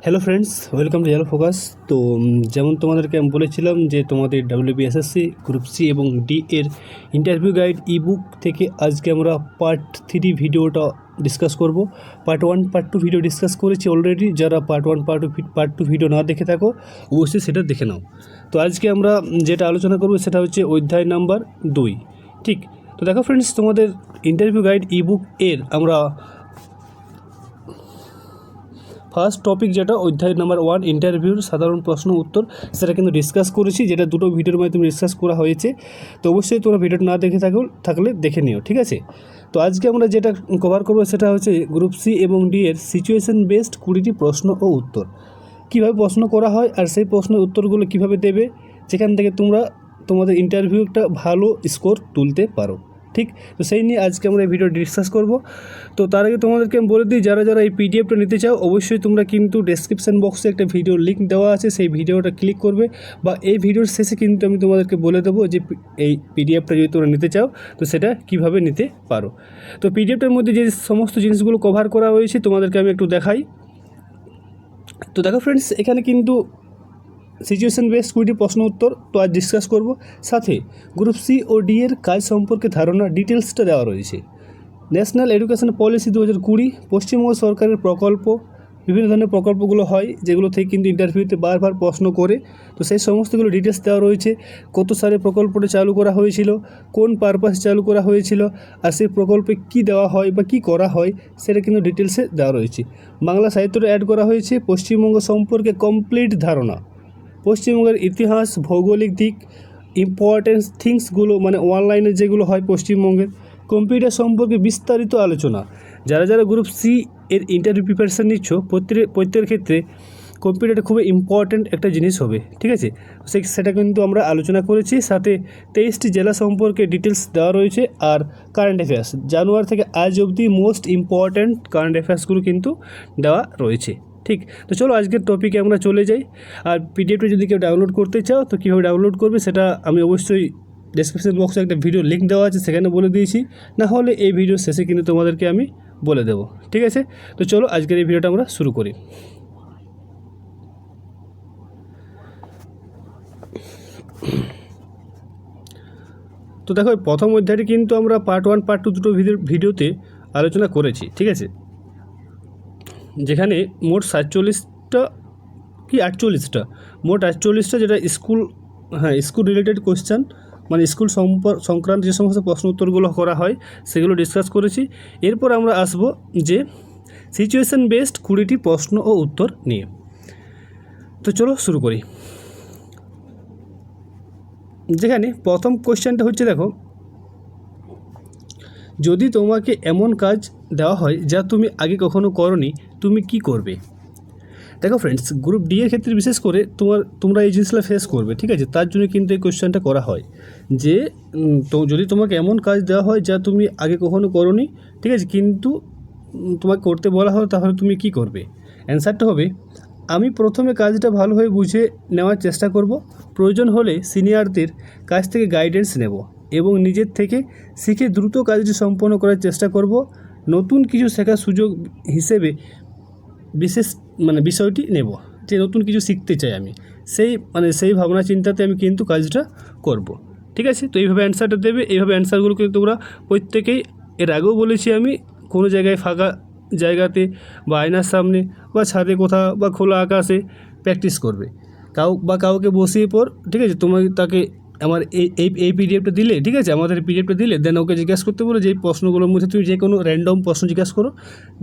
Hello friends, welcome to yellow focus. তো যেমন তোমাদেরকে আমি বলেছিলাম যে তোমাদের WBSSC গ্রুপ সি এবং ডি এর ইন্টারভিউ গাইড ইবুক থেকে আজকে আমরা পার্ট 3 ভিডিওটা ডিসকাস করব। পার্ট 1 পার্ট 2 ভিডিও ডিসকাস করেছি অলরেডি। যারা পার্ট 1 পার্ট 2 ভিডিও না দেখে থাকো অবশ্যই সেটা দেখে নাও। তো আজকে আমরা যেটা আলোচনা করব সেটা হচ্ছে অধ্যায় নাম্বার 2। ঠিক, তো দেখো ফ্রেন্ডস, তোমাদের ইন্টারভিউ গাইড ইবুক এর আমরা ফার্স্ট টপিক যেটা অধ্যায় নাম্বার 1 ইন্টারভিউর সাধারণ প্রশ্ন উত্তর, সেটা কিন্তু ডিসকাস করেছি, যেটা দুটো ভিডিওর মাধ্যমে ডিসকাস করা হয়েছে। তো অবশ্যই তোমরা ভিডিওটা না দেখে থাকলে দেখে নিও, ঠিক আছে। তো আজকে আমরা যেটা কভার করবো সেটা হচ্ছে গ্রুপ সি এবং ডি এর সিচুয়েশন বেসড 20টি প্রশ্ন ও উত্তর। কীভাবে প্রশ্ন করা হয় আর সেই প্রশ্নের উত্তরগুলো কীভাবে দেবে, যেখান থেকে তোমরা তোমাদের ইন্টারভিউ একটা ভালো স্কোর তুলতে পারো। ঠিক, তো সেই নিয়ে আজকে আমরা এই ভিডিও ডিসকাস করব। তো তার আগে তোমাদেরকে আমি বলে দিই, যারা যারা এই পিডিএফটা নিতে চাও অবশ্যই তোমরা কিন্তু ডেসক্রিপশান বক্সে একটা ভিডিও লিঙ্ক দেওয়া আছে, সেই ভিডিওটা ক্লিক করবে, বা এই ভিডিওর শেষে কিন্তু আমি তোমাদেরকে বলে দেবো যে এই পিডিএফটা যদি তোমরা নিতে চাও তো সেটা কিভাবে নিতে পারো। তো পিডিএফটার মধ্যে যে সমস্ত জিনিসগুলো কভার করা হয়েছে তোমাদেরকে আমি একটু দেখাই। তো দেখো ফ্রেন্ডস, এখানে কিন্তু সিচুয়েশন বেসড 20টি প্রশ্ন উত্তর তো আজ ডিসকাস করব। সাথে গ্রুপ সি ও ডি এর কাজ সম্পর্কে ধারণা ডিটেলসটা দেওয়া রয়েছে। ন্যাশনাল এডুকেশন পলিসি 2020, পশ্চিমবঙ্গ সরকারের প্রকল্প, বিভিন্ন ধরনের প্রকল্পগুলো হয় যেগুলো থেকে কিন্তু ইন্টারভিউতে বারবার প্রশ্ন করে, তো সেই সমস্তগুলো ডিটেলস দেওয়া রয়েছে। কত সালে প্রকল্পটা চালু করা হয়েছিল, কোন পারপাসে চালু করা হয়েছিল, আর সেই প্রকল্পে কী দেওয়া হয় বা কী করা হয় সেটা কিন্তু ডিটেলসে দেওয়া রয়েছে। বাংলা সাহিত্যটা অ্যাড করা হয়েছে। পশ্চিমবঙ্গ সম্পর্কে কমপ্লিট ধারণা, পশ্চিমবঙ্গের ইতিহাস, ভৌগোলিক দিক, ইম্পর্টেন্স থিংসগুলো মানে অনলাইনে যেগুলো হয় পশ্চিমবঙ্গের, কম্পিউটার সম্পর্কে বিস্তারিত আলোচনা। যারা যারা গ্রুপ সি এর ইন্টারভিউ প্রিপারেশান নিচ্ছ প্রত্যেকের ক্ষেত্রে কম্পিউটারটা খুবই ইম্পর্ট্যান্ট একটা জিনিস হবে, ঠিক আছে। সেটা কিন্তু আমরা আলোচনা করেছি। সাথে 23টি জেলা সম্পর্কে ডিটেলস দেওয়া রয়েছে। আর কারেন্ট অ্যাফেয়ার্স, জানুয়ারি থেকে আজ অবধি মোস্ট ইম্পর্ট্যান্ট কারেন্ট অ্যাফেয়ার্সগুলো কিন্তু দেওয়া রয়েছে। ঠিক, তো চলো আজকের টপিকে আমরা চলে যাই। আর পিডিএফটা যদি কেউ ডাউনলোড করতে চাও তো কীভাবে ডাউনলোড করবে সেটা আমি অবশ্যই ডেসক্রিপশন বক্সে একটা ভিডিও লিঙ্ক দেওয়া আছে, সেখানে বলে দিয়েছি। না হলে এই ভিডিওর শেষে কিন্তু তোমাদেরকে আমি বলে দেবো, ঠিক আছে। তো চলো আজকের এই ভিডিওটা আমরা শুরু করি। তো দেখো, প্রথম অধ্যায়টি কিন্তু আমরা পার্ট 1 পার্ট 2 দুটো ভিডিওতে আলোচনা করেছি, ঠিক আছে। যেখানে মোট 47টা কি 48টা, মোট 48টা যেটা স্কুল রিলেটেড কোয়েশ্চেন, মানে স্কুল সংক্রান্ত যে সমস্ত প্রশ্ন উত্তরগুলো করা হয় সেগুলো ডিসকাস করেছি। এরপর আমরা আসব যে সিচুয়েশন বেসড 20টি প্রশ্ন ও উত্তর নিয়ে। তো চলো শুরু করি। যেখানে প্রথম কোয়েশ্চেনটা হচ্ছে, দেখো, যদি তোমাকে এমন কাজ দেওয়া হয় যা তুমি আগে কখনো করনি, তুমি কি করবে? দেখো ফ্রেন্ডস, গ্রুপ ডি এর ক্ষেত্রে বিশেষ করে তোমরা এই জিনিসটা ফেস করবে, ঠিক আছে। তার জন্য কিন্তু এই কোয়েশ্চেনটা করা হয় যে তো যদি তোমাকে এমন কাজ দেওয়া হয় যা তুমি আগে কখনো করোনি, ঠিক আছে, কিন্তু তোমাকে করতে বলা হয়, তাহলে তুমি কি করবে? অ্যান্সারটা হবে, আমি প্রথমে কাজটা ভালোভাবে বুঝে নেওয়ার চেষ্টা করব, প্রয়োজন হলে সিনিয়রদের কাছ থেকে গাইডেন্স নেব এবং নিজের থেকে শিখে দ্রুত কাজটি সম্পন্ন করার চেষ্টা করব। নতুন কিছু শেখার সুযোগ হিসেবে বিষয়টি নেব, যে নতুন কিছু শিখতে চাই আমি, সেই ভাবনা চিন্তাতে আমি কিন্তু কাজটা করব, ঠিক আছে। তো এইভাবে অ্যান্সারটা দেবে। এইভাবে অ্যান্সারগুলো কিন্তু তোমরা প্রত্যেকেই, এর আগেও বলেছি আমি, কোনো জায়গায় ফাঁকা জায়গাতে বা আয়নার সামনে বা ছাদে কোথাও বা খোলা আকাশে প্র্যাকটিস করবে। কাউকে বসিয়ে পর, ঠিক আছে, তাকে আমার এই পিডিএফটা দিলে, ঠিক আছে, আমাদের পিডিএফটা দিলে দেন ওকে জিজ্ঞাসা করতে বলো যে এই প্রশ্নগুলোর মধ্যে তুমি যে কোনো র্যান্ডম প্রশ্ন জিজ্ঞাসা করো,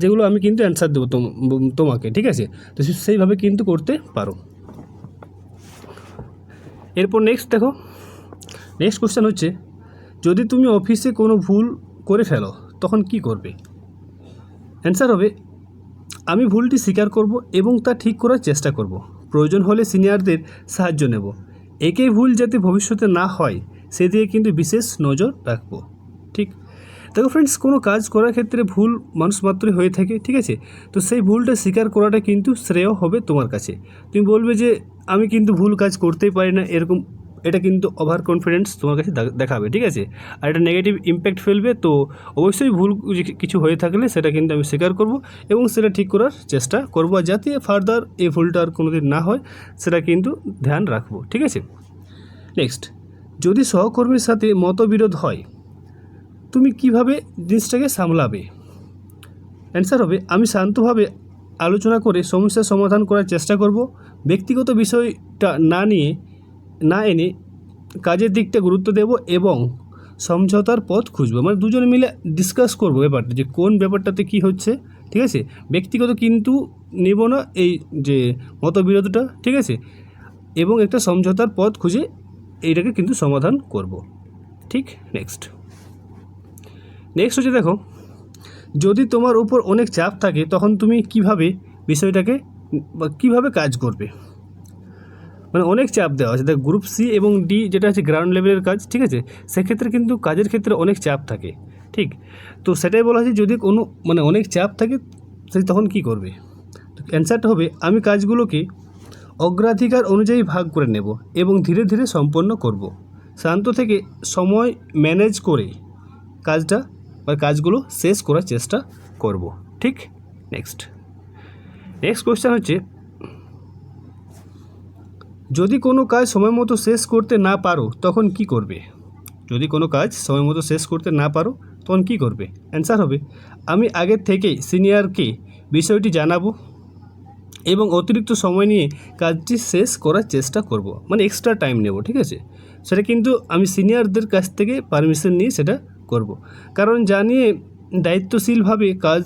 যেগুলো আমি কিন্তু অ্যান্সার দেবো তোমাকে, ঠিক আছে। তো সেইভাবে কিন্তু করতে পারো। এরপর নেক্সট দেখো, নেক্সট কোশ্চেন হচ্ছে, যদি তুমি অফিসে কোনো ভুল করে ফেলো তখন কি করবে? অ্যান্সার হবে, আমি ভুলটি স্বীকার করব এবং তা ঠিক করার চেষ্টা করব, প্রয়োজন হলে সিনিয়রদের সাহায্য নেব। একই ভুল যাতে ভবিষ্যতে না হয় সেদিকে কিন্তু বিশেষ নজর রাখবো। ঠিক, দেখো ফ্রেন্ডস, কোনো কাজ করার ক্ষেত্রে ভুল মানুষ মাত্রই হয়ে থাকে, ঠিক আছে। তো সেই ভুলটা স্বীকার করাটা কিন্তু শ্রেয় হবে তোমার কাছে। তুমি বলবে যে আমি কিন্তু ভুল কাজ করতেই পারি না, এরকম এটা কিন্তু ওভার কনফিডেন্স তোমার কাছে দেখাবে, ঠিক আছে। আর এটা নেগেটিভ ইম্প্যাক্ট ফেলবে। তো অবশ্যই ভুল কিছু হয়ে থাকলে সেটা কিন্তু আমি স্বীকার করব এবং সেটা ঠিক করার চেষ্টা করব, আর যাতে ফার্দার এই ভুলটা আর কোনো দিন না হয় সেটা কিন্তু ধ্যান রাখবো, ঠিক আছে। নেক্সট, যদি সহকর্মীর সাথে মতবিরোধ হয় তুমি কিভাবে জিনিসটাকে সামলাবে? অ্যান্সার হবে, আমি শান্তভাবে আলোচনা করে সমস্যার সমাধান করার চেষ্টা করব। ব্যক্তিগত বিষয়টা না এনে কাজের দিকটা গুরুত্ব দেব এবং সমঝোতার পথ খুঁজবো। মানে দুজনে মিলে ডিসকাস করবো ব্যাপারটা, যে কোন ব্যাপারটাতে কী হচ্ছে, ঠিক আছে। ব্যক্তিগত কিন্তু নেব না এই যে মতবিরোধটা, ঠিক আছে, এবং একটা সমঝোতার পথ খুঁজে এইটাকে কিন্তু সমাধান করব, ঠিক। নেক্সট হচ্ছে, দেখো, যদি তোমার উপর অনেক চাপ থাকে তখন তুমি কিভাবে বিষয়টাকে বা কীভাবে কাজ করবে? মানে অনেক চাপ দেওয়া আছে, দেখ গ্রুপ সি এবং ডি যেটা আছে গ্রাউন্ড লেভেলের কাজ, ঠিক আছে, সেক্ষেত্রে কিন্তু কাজের ক্ষেত্রে অনেক চাপ থাকে, ঠিক। তো সেটাই বলা হয়েছে, যদি কোনো অনেক চাপ থাকে তখন কি করবে? তো অ্যান্সারটা হবে, আমি কাজগুলোকে অগ্রাধিকার অনুযায়ী ভাগ করে নেব এবং ধীরে ধীরে সম্পন্ন করব। শান্ত থেকে সময় ম্যানেজ করে কাজগুলো শেষ করার চেষ্টা করব, ঠিক। নেক্সট কোয়েশ্চেন হচ্ছে, যদি কোনো কাজ সময় মতো শেষ করতে না পারো তখন কি করবে? যদি কোনো কাজ সময় মতো শেষ করতে না পারো তখন কি করবে? অ্যান্সার হবে, আমি আগের থেকেই সিনিয়রকে বিষয়টি জানাবো এবং অতিরিক্ত সময় নিয়ে কাজটি শেষ করার চেষ্টা করব। মানে এক্সট্রা টাইম নেব, ঠিক আছে। সেটা কিন্তু আমি সিনিয়রদের কাছ থেকে পারমিশন নিয়ে সেটা করব, কারণ জানিয়ে দায়িত্বশীলভাবে কাজ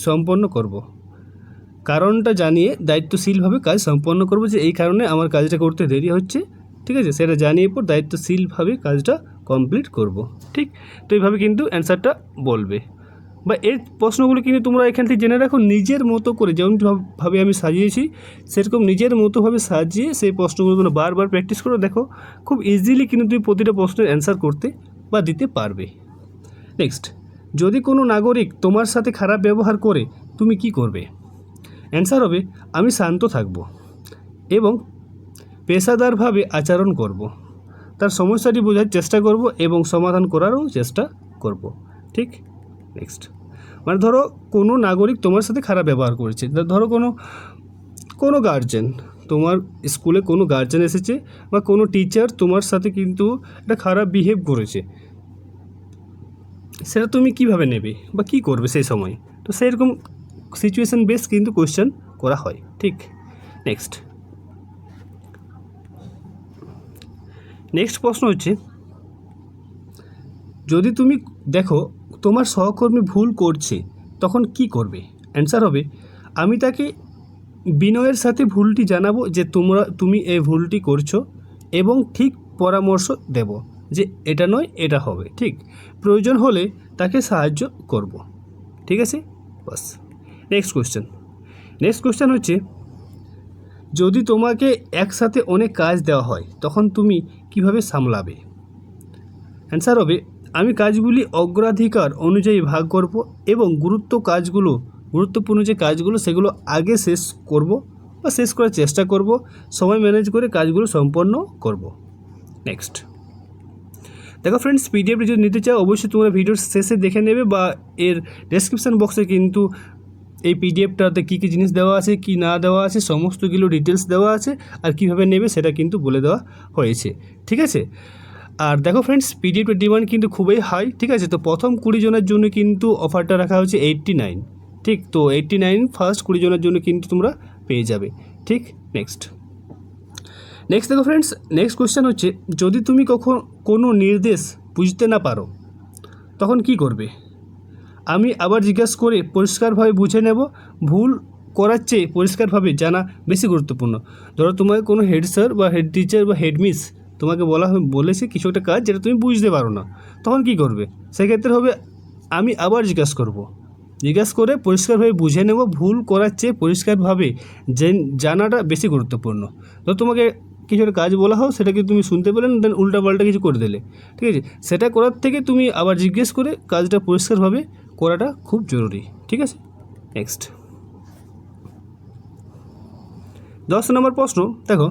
সম্পন্ন করব। কারণটা জানিয়ে দায়িত্বশীলভাবে কাজ সম্পন্ন করব, যে এই কারণে আমার কাজটা করতে দেরি হচ্ছে, ঠিক আছে, সেটা জানিয়ে পর দায়িত্বশীলভাবে কাজটা কমপ্লিট করব, ঠিক। তো এইভাবে কিন্তু অ্যান্সারটা বলবে, বা এর প্রশ্নগুলো কিন্তু তোমরা এখান থেকে জেনে রাখো নিজের মতো করে, যেমনভাবে আমি সাজিয়েছি সেরকম নিজের মতোভাবে সাজিয়ে সেই প্রশ্নগুলো তোমরা বারবার প্র্যাকটিস করো। দেখো খুব ইজিলি কিন্তু তুমি প্রতিটা প্রশ্নের অ্যান্সার করতে বা দিতে পারবে। নেক্সট, যদি কোনো নাগরিক তোমার সাথে খারাপ ব্যবহার করে তুমি কি করবে? অ্যান্সার হবে, আমি শান্ত থাকব এবং পেশাদারভাবে আচরণ করব, তার সমস্যাটি বোঝার চেষ্টা করব এবং সমাধান করারও চেষ্টা করব, ঠিক। নেক্সট, মানে ধরো কোনো নাগরিক তোমার সাথে খারাপ ব্যবহার করেছে, ধরো কোনো গার্জেন, তোমার স্কুলে কোনো গার্জেন এসেছে বা কোনো টিচার তোমার সাথে কিন্তু একটা খারাপ বিহেভ করেছে, সেটা তুমি কিভাবে নেবে বা কী করবে সেই সময়? তো সেরকম সিচুয়েশান বেস কিন্তু কোয়েশ্চেন করা হয়, ঠিক। নেক্সট প্রশ্ন হচ্ছে, যদি তুমি দেখো তোমার সহকর্মী ভুল করছে তখন কি করবে? অ্যান্সার হবে, আমি তাকে বিনয়ের সাথে ভুলটি জানাবো যে তুমি এই ভুলটি করছো এবং ঠিক পরামর্শ দেব যে এটা নয় এটা হবে, ঠিক। প্রয়োজন হলে তাকে সাহায্য করব, ঠিক আছে, বাস। নেক্সট কোয়েশ্চেন হচ্ছে, যদি তোমাকে একসাথে অনেক কাজ দেওয়া হয় তখন তুমি কিভাবে সামলাবে? অ্যান্সার হবে, আমি কাজগুলি অগ্রাধিকার অনুযায়ী ভাগ করব এবং গুরুত্বপূর্ণ যে কাজগুলো সেগুলো আগে শেষ করব বা শেষ করার চেষ্টা করব, সময় ম্যানেজ করে কাজগুলো সম্পন্ন করব। নেক্সট, দেখো ফ্রেন্ডস, পিডিএফটি যদি নিতে চাও অবশ্যই তোমরা ভিডিওর শেষে দেখে নেবে বা এর ডেসক্রিপশান বক্সে কিন্তু এই পিডিএফটাতে কী কী জিনিস দেওয়া আছে কি না দেওয়া আছে সমস্তগুলো ডিটেলস দেওয়া আছে, আর কীভাবে নেবে সেটা কিন্তু বলে দেওয়া হয়েছে, ঠিক আছে। আর দেখো ফ্রেন্ডস, পিডিএফের ডিমান্ড কিন্তু খুবই হাই, ঠিক আছে। তো প্রথম 20 জনের জন্য কিন্তু অফারটা রাখা হচ্ছে 89, ঠিক। তো 89 ফার্স্ট 20 জনের জন্য কিন্তু তোমরা পেয়ে যাবে, ঠিক। নেক্সট দেখো ফ্রেন্ডস, নেক্সট কোয়েশ্চেন হচ্ছে, যদি তুমি কোনো নির্দেশ বুঝতে না পারো তখন কি করবে? আমি আবার জিজ্ঞাসা করে পরিষ্কারভাবে বুঝে নেব। ভুল করার চেয়ে পরিষ্কারভাবে জানা বেশি গুরুত্বপূর্ণ। ধরো তোমাকে কোনো হেড স্যার বা হেড টিচার বা হেড মিস তোমাকে বলেছে কিছু একটা কাজ যেটা তুমি বুঝতে পারো না, তখন কি করবে? সেক্ষেত্রে হবে, আমি আবার জিজ্ঞাসা করে পরিষ্কারভাবে বুঝে নেব। ভুল করার চেয়ে পরিষ্কারভাবে জানাটা বেশি গুরুত্বপূর্ণ। তো তোমাকে কিছু একটা কাজ বলা হোক, সেটাকে তুমি শুনতে পেলে না, দেন উল্টাপাল্টা কিছু করে দিলে, ঠিক আছে। সেটা করার থেকে তুমি আবার জিজ্ঞেস করে কাজটা পরিষ্কারভাবে করাটা খুব জরুরি, ঠিক আছে। নেক্সট 10 নম্বর প্রশ্ন, দেখো,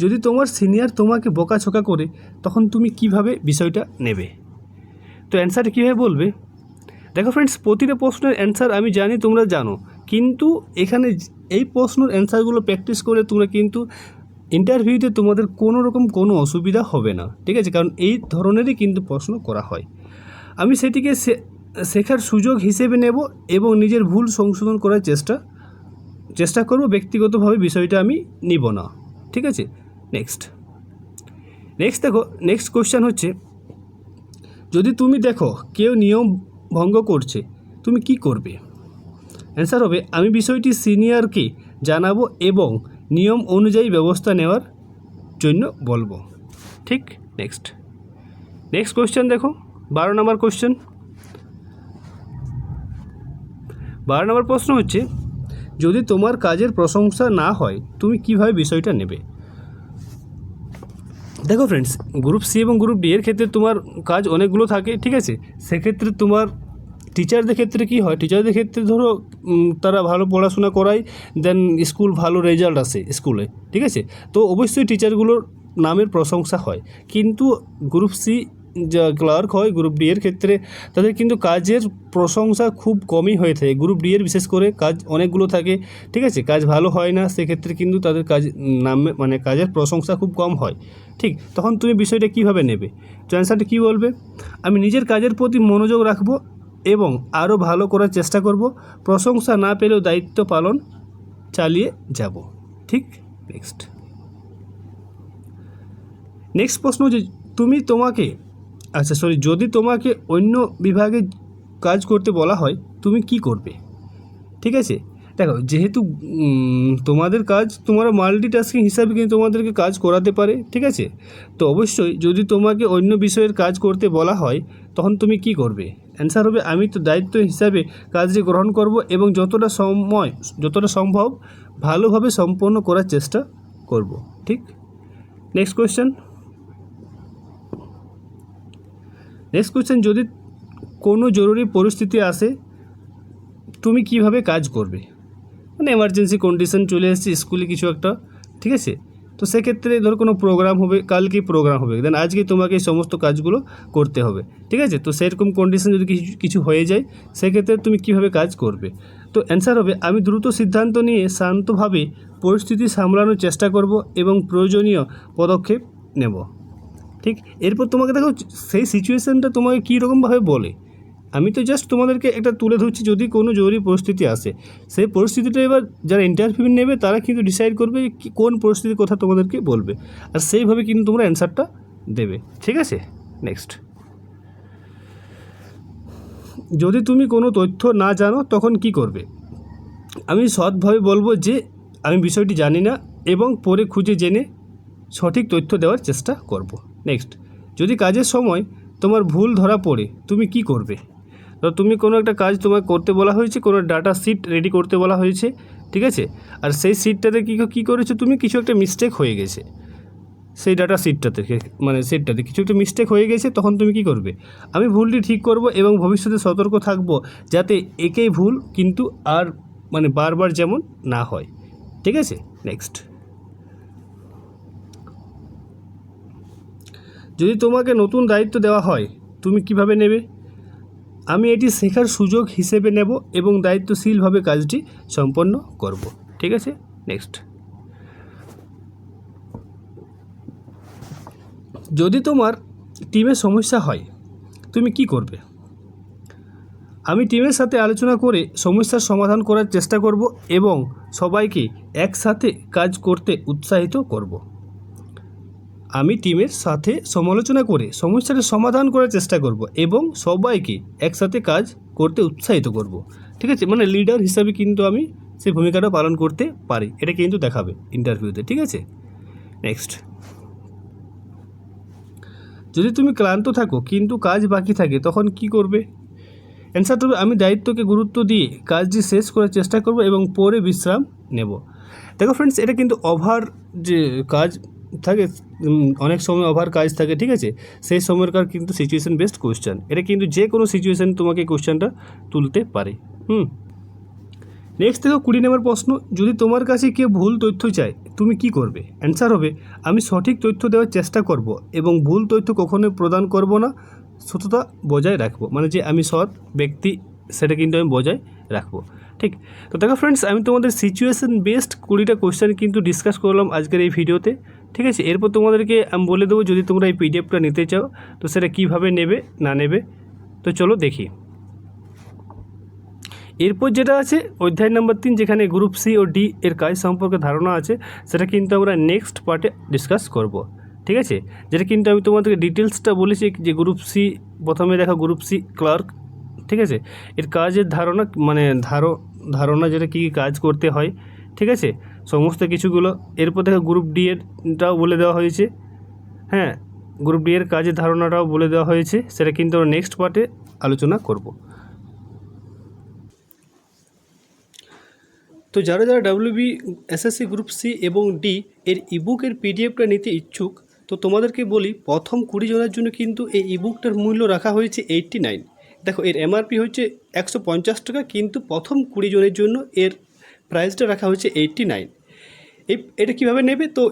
যদি তোমার সিনিয়র তোমাকে বকাঝকা করে তখন তুমি কিভাবে বিষয়টা নেবে? তো অ্যান্সার কীভাবে বলবে? দেখো ফ্রেন্ডস, প্রতিটা প্রশ্নের অ্যান্সার আমি জানি তোমরা জানো, কিন্তু এখানে এই প্রশ্নের অ্যান্সারগুলো প্র্যাকটিস করে তোমরা কিন্তু ইন্টারভিউতে তোমাদের কোনো রকম কোনো অসুবিধা হবে না, ঠিক আছে? কারণ এই ধরনেরই কিন্তু প্রশ্ন করা হয়। আমি সেটিকে শেখার সুযোগ হিসেবে নেব এবং নিজের ভুল সংশোধন করার চেষ্টা করব। ব্যক্তিগতভাবে বিষয়টা আমি নিব না, ঠিক আছে? নেক্সট দেখো, নেক্সট কোশ্চেন হচ্ছে, যদি তুমি দেখো কেউ নিয়ম ভঙ্গ করছে তুমি কি করবে? অ্যান্সার হবে, আমি বিষয়টি সিনিয়রকে জানাবো এবং নিয়ম অনুযায়ী ব্যবস্থা নেওয়ার জন্য বলবো, ঠিক? নেক্সট কোশ্চেন দেখো, 12 নম্বর কোশ্চেন। 12 নম্বর প্রশ্ন হচ্ছে, যদি তোমার কাজের প্রশংসা না হয় তুমি কিভাবে বিষয়টা নেবে? দেখো ফ্রেন্ডস, গ্রুপ সি এবং গ্রুপ ডি এর ক্ষেত্রে তোমার কাজ অনেকগুলো থাকে, ঠিক আছে? সেক্ষেত্রে তোমার টিচারদের ক্ষেত্রে কী হয়, টিচারদের ক্ষেত্রে ধরো তারা ভালো পড়াশোনা করায়, দেন স্কুল ভালো রেজাল্ট আসে স্কুলে, ঠিক আছে? তো অবশ্যই টিচারগুলোর নামের প্রশংসা হয়। কিন্তু গ্রুপ সি যা ক্লার্ক হয়, গ্রুপ ডি এর ক্ষেত্রে তাদের কিন্তু কাজের প্রশংসা খুব কমই হয়ে থাকে। গ্রুপ ডি এর বিশেষ করে কাজ অনেকগুলো থাকে, ঠিক আছে? কাজ ভালো হয় না, সেক্ষেত্রে কিন্তু তাদের কাজের প্রশংসা খুব কম হয়, ঠিক? তখন তুমি বিষয়টা কীভাবে নেবে? তো অ্যান্সারটা কী বলবে? আমি নিজের কাজের প্রতি মনোযোগ রাখবো এবং আরও ভালো করার চেষ্টা করব। প্রশংসা না পেলেও দায়িত্ব পালন চালিয়ে যাব, ঠিক? নেক্সট প্রশ্ন যে যদি তোমাকে অন্য বিভাগে কাজ করতে বলা হয় তুমি কি করবে? ঠিক আছে, দেখো, যেহেতু তোমাদের কাজ তোমরা মাল্টিটাস্কিং হিসাবে কিন্তু তোমাদেরকে কাজ করাতে পারে, ঠিক আছে? তো অবশ্যই যদি তোমাকে অন্য বিষয়ের কাজ করতে বলা হয় তখন তুমি কি করবে? অ্যান্সার হবে, আমি তো দায়িত্ব হিসাবে কাজটি গ্রহণ করব এবং যতটা সম্ভব ভালোভাবে সম্পন্ন করার চেষ্টা করব, ঠিক? নেক্সট কোয়েশ্চেন, যদি কোনো জরুরি পরিস্থিতি আসে তুমি কিভাবে কাজ করবে? মানে এমার্জেন্সি কন্ডিশন চলে এসেছে স্কুলে কিছু একটা, ঠিক আছে? তো সেক্ষেত্রে ধরো কোনো প্রোগ্রাম হবে, কালকেই প্রোগ্রাম হবে, দেন আজকে তোমাকে এই সমস্ত কাজগুলো করতে হবে, ঠিক আছে? তো সেরকম কন্ডিশন যদি কিছু হয়ে যায় সেক্ষেত্রে তুমি কিভাবে কাজ করবে? তো অ্যান্সার হবে, আমি দ্রুত সিদ্ধান্ত নিয়ে শান্তভাবে পরিস্থিতি সামলানোর চেষ্টা করব এবং প্রয়োজনীয় পদক্ষেপ নেব, ঠিক? এরপর তোমাকে দেখো সেই সিচুয়েশানটা তোমাকে কীরকমভাবে বলে। আমি তো জাস্ট তোমাদেরকে একটা তুলে ধরছি, যদি কোনো জরুরি পরিস্থিতি আসে সেই পরিস্থিতিটা এবার যারা ইন্টারভিউ নেবে তারা কিন্তু ডিসাইড করবে কোন পরিস্থিতির কথা তোমাদেরকে বলবে, আর সেইভাবে কিন্তু তোমরা অ্যান্সারটা দেবে, ঠিক আছে? নেক্সট, যদি তুমি কোনো তথ্য না জানো তখন কি করবে? আমি সৎভাবে বলবো যে আমি বিষয়টি জানি না এবং পরে খুঁজে জেনে সঠিক তথ্য দেওয়ার চেষ্টা করব। নেক্সট, যদি কাজের সময় তোমার ভুল ধরা পড়ে তুমি কি করবে? তো তুমি কোনো একটা কাজ তোমায় করতে বলা হয়েছে, কোনো ডাটা শিট রেডি করতে বলা হয়েছে, ঠিক আছে? আর সেই শিটটাতে কী করেছো তুমি, কিছু একটা মিস্টেক হয়ে গেছে সেই ডাটা শিটটাতে, সেটটাতে কিছু একটা মিস্টেক হয়ে গেছে, তখন তুমি কি করবে? আমি ভুলটি ঠিক করব এবং ভবিষ্যতে সতর্ক থাকব যাতে একই ভুল কিন্তু আর বারবার যেমন না হয়, ঠিক আছে? নেক্সট, যদি তোমাকে নতুন দায়িত্ব দেওয়া হয় তুমি কিভাবে নেবে? আমি এটি শেখার সুযোগ হিসেবে নেব এবং দায়িত্বশীলভাবে কাজটি সম্পন্ন করব, ঠিক আছে? নেক্সট, যদি তোমার টিমে সমস্যা হয় তুমি কি করবে? আমি টিমের সাথে আলোচনা করে সমস্যার সমাধান করার চেষ্টা করব এবং সবাইকে একসাথে কাজ করতে উৎসাহিত করব। আমি টিমের সাথে সমালোচনা করে সমস্যার সমাধান করার চেষ্টা করব এবং সবাইকে একসাথে কাজ করতে উৎসাহিত করব, ঠিক আছে? লিডার হিসাবে কিন্তু আমি সেই ভূমিকাটা পালন করতে পারি, এটা কিন্তু দেখাবে ইন্টারভিউতে, ঠিক আছে? নেক্সট, যদি তুমি ক্লান্ত থাকো কিন্তু কাজ বাকি থাকে তখন কি করবে? অ্যান্সার হবে, আমি দায়িত্বকে গুরুত্ব দিয়ে কাজটি শেষ করার চেষ্টা করব এবং পরে বিশ্রাম নেব। দেখো ফ্রেন্ডস, এটা কিন্তু ওভার যে কাজ থাকে, অনেক সময় ওভার কাজ থাকে, ঠিক আছে? সেই সময়কার কিন্তু সিচুয়েশান বেসড কোয়েশ্চেন, এটা কিন্তু যে কোনো সিচুয়েশান তোমাকে কোয়েশ্চেনটা তুলতে পারে। নেক্সট দেখো 20 নম্বর প্রশ্ন, যদি তোমার কাছে কেউ ভুল তথ্য চায় তুমি কি করবে? অ্যান্সার হবে আমি সঠিক তথ্য দেওয়ার চেষ্টা করব এবং ভুল তথ্য কখনোই প্রদান করব না, সততা বজায় রাখবো, মানে যে আমি সৎ ব্যক্তি সেটা কিন্তু আমি বজায় রাখবো। ঠিক, তো দেখো ফ্রেন্ডস, আমি তোমাদের সিচুয়েশন বেসড 20টা কোয়েশ্চেন কিন্তু ডিসকাস করলাম আজকের এই ভিডিওতে। ঠিক আছে, এরপর তোমাদেরকে আমি বলে দেবো যদি তোমরা এই পিডিএফটা নিতে চাও তো সেটা কীভাবে নেবে না নেবে। তো চলো দেখি। এরপর যেটা আছে অধ্যায় নাম্বার 3, যেখানে গ্রুপ সি ও ডি এর কাজ সম্পর্কে ধারণা আছে, সেটা কিন্তু আমরা নেক্সট পার্টে ডিসকাস করব। ঠিক আছে, যেটা কিন্তু আমি তোমাদেরকে ডিটেলসটা বলেছি যে গ্রুপ সি, প্রথমে দেখা গ্রুপ সি ক্লার্ক। ঠিক আছে, এর কাজের ধারণা মানে ধারণা যেটা কী কাজ করতে হয়, ঠিক আছে, সমস্ত কিছুগুলো। এরপর দেখা গ্রুপ ডি এরটাও বলে দেওয়া হয়েছে। হ্যাঁ, গ্রুপ ডি এর কাজের ধারণাটাও বলে দেওয়া হয়েছে, সেটা কিন্তু আমরা নেক্সট পার্টে আলোচনা করব। তো যারা যারা ডাব্লিউবি এসএসসি গ্রুপ সি এবং ডি এর ইবুকের পিডিএফটা নিতে ইচ্ছুক, তো তোমাদেরকে বলি প্রথম 20 জনের জন্য কিন্তু এই ইবুকটার মূল্য রাখা হয়েছে 89। দেখো এর এমআরপি হচ্ছে 150 টাকা, কিন্তু প্রথম 20 জনের জন্য এর প্রাইসটা রাখা হয়েছে 89। এটা কীভাবে নেবে? তো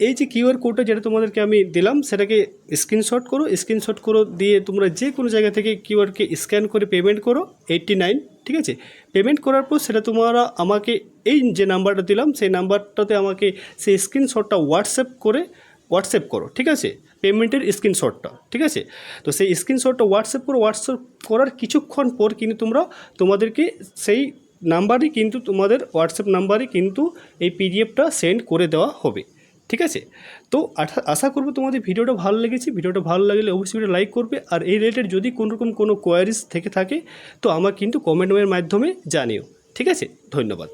এই যে কিউআর কোডটা যেটা তোমাদেরকে আমি দিলাম সেটাকে স্ক্রিনশট করো দিয়ে তোমরা যে কোনো জায়গা থেকে কিউআরকে স্ক্যান করে পেমেন্ট করো 89। ঠিক আছে, পেমেন্ট করার পর সেটা তোমরা আমাকে এই যে নাম্বারটা দিলাম সেই নাম্বারটাতে আমাকে সেই স্ক্রিনশটটা হোয়াটসঅ্যাপ করো। ঠিক আছে, পেমেন্টের স্ক্রিনশটটা। ঠিক আছে, তো সেই স্ক্রিনশটটা হোয়াটসঅ্যাপ করার কিছুক্ষণ পর কিন্তু তোমাদেরকে সেই নাম্বারই কিন্তু তোমাদের হোয়াটসঅ্যাপ নাম্বারে কিন্তু এই পিডিএফটা সেন্ড করে দেওয়া হবে। ঠিক আছে, তো আশা করবো তোমাদের ভিডিওটা ভালো লেগেছে। ভিডিওটা ভালো লাগলে অবশ্যই ভিডিও লাইক করবে, আর এই রিলেটেড যদি কোনোরকম কোনো কোয়ারিজ থেকে থাকে তো আমার কিন্তু কমেন্টের মাধ্যমে জানিও। ঠিক আছে, ধন্যবাদ।